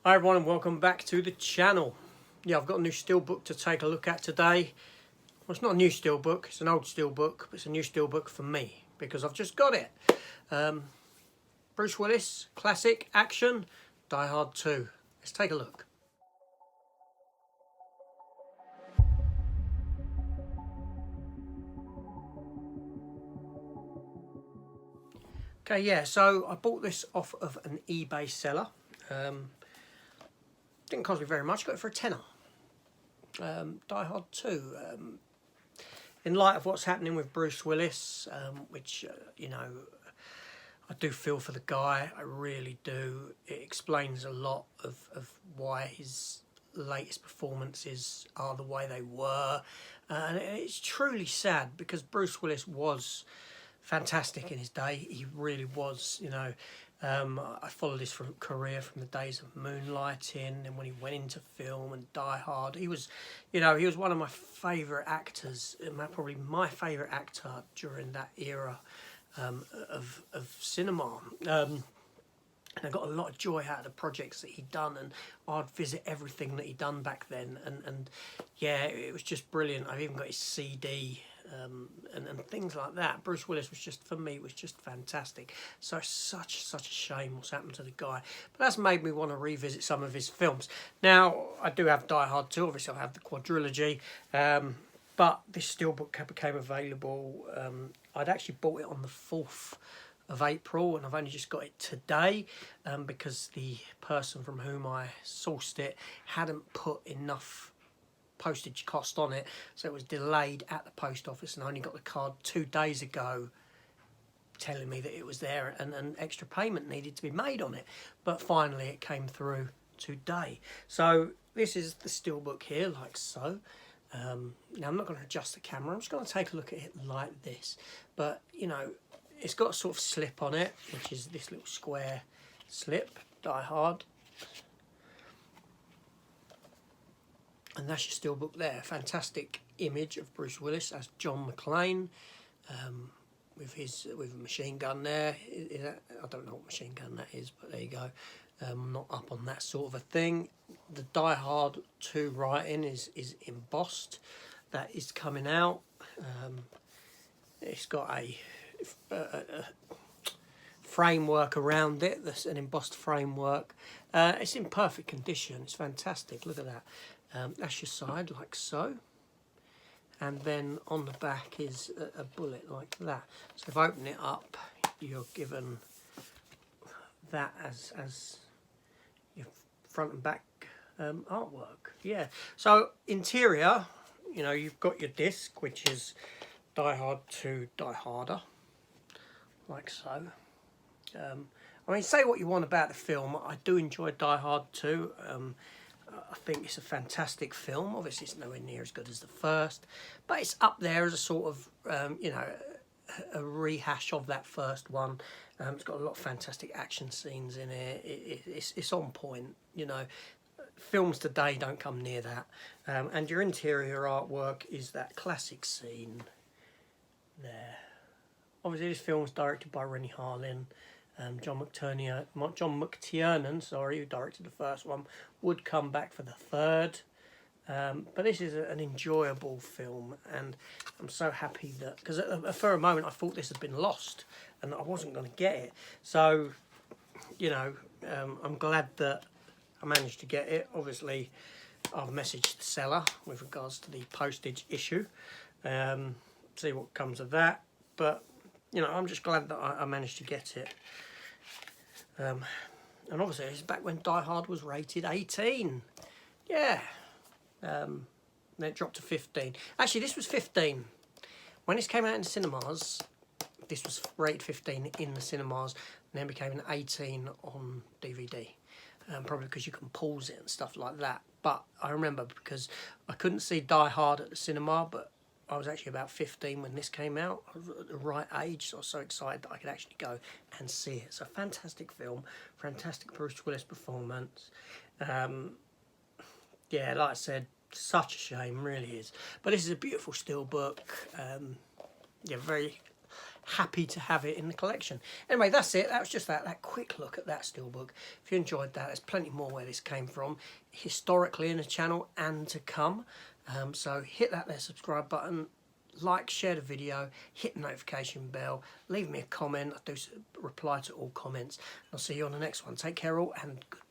Hi everyone and welcome back to the channel. Yeah, I've got a new Steelbook to take a look at today. Well, it's not a new Steelbook, it's an old Steelbook, but it's a new Steelbook for me because I've just got it. Bruce Willis, classic, action, Die Hard 2. Let's take a look. Okay, yeah, so I bought this off of an eBay seller. Didn't cost me very much, got it for a tenner. Die Hard 2. In light of what's happening with Bruce Willis, which, you know, I do feel for the guy, I really do. It explains a lot of why his latest performances are the way they were. And it's truly sad because Bruce Willis was fantastic in his day. He really was, you know. I followed his career from the days of Moonlighting and when he went into film and Die Hard. He was, you know, he was one of my favourite actors, probably my favourite actor during that era of cinema. And I got a lot of joy out of the projects that he'd done, and I'd visit everything that he'd done back then. And yeah, it was just brilliant. I've even got his CD and things like that. Bruce Willis was just, for me, was just fantastic. So such a shame what's happened to the guy. But that's made me want to revisit some of his films. Now, I do have Die Hard 2, obviously I have the quadrilogy, but this Steelbook became available. I'd actually bought it on the 4th of April and I've only just got it today because the person from whom I sourced it hadn't put enough postage cost on it, so it was delayed at the post office, and I only got the card 2 days ago telling me that it was there and an extra payment needed to be made on it. But finally it came through today. So this is the Steelbook here, like so. Now I'm not going to adjust the camera, I'm just going to take a look at it like this. But you know, it's got a sort of slip on it, which is this little square slip, Die Hard. And that's your Steelbook there. Fantastic image of Bruce Willis as John McClane, with a machine gun there. I don't know what machine gun that is, but there you go. I'm not up on that sort of a thing. The Die Hard 2 writing is embossed. That is coming out. It's got a framework around it. That's an embossed framework. It's in perfect condition. It's fantastic. Look at that. That's your side, like so. And then on the back is a bullet like that. So if I open it up, you're given that as your front and back artwork. Yeah. So interior, you know, you've got your disc, which is Die Hard 2, Die Harder, like so. I mean, say what you want about the film. I do enjoy Die Hard 2. I think it's a fantastic film. Obviously, it's nowhere near as good as the first, but it's up there as a sort of, you know, a rehash of that first one. It's got a lot of fantastic action scenes in it. It's on point, you know. Films today don't come near that. And your interior artwork is that classic scene there. Obviously, this film's directed by Rennie Harlin. John McTiernan, sorry, who directed the first one, would come back for the third. But this is an enjoyable film, and I'm so happy that, because for a moment I thought this had been lost and I wasn't going to get it. So, you know, I'm glad that I managed to get it. Obviously, I've messaged the seller with regards to the postage issue, see what comes of that. But, you know, I'm just glad that I managed to get it. And obviously it's back when Die Hard was rated 18. Yeah. Then it dropped to 15. Actually, this was 15. When this came out in the cinemas, this was rated 15 in the cinemas, and then became an 18 on DVD. Probably because you can pause it and stuff like that. But I remember because I couldn't see Die Hard at the cinema, but I was actually about 15 when this came out. I was at the right age, so I was so excited that I could actually go and see it. So fantastic film, fantastic Bruce Willis performance. Yeah, like I said, such a shame, really is. But this is a beautiful Steelbook. Yeah, very happy to have it in the collection. Anyway, that's it. That was just that quick look at that Steelbook. If you enjoyed that, there's plenty more where this came from, historically in the channel and to come. So hit that there subscribe button, like, share the video, hit the notification bell, leave me a comment. I do reply to all comments. I'll see you on the next one. Take care all, and goodbye.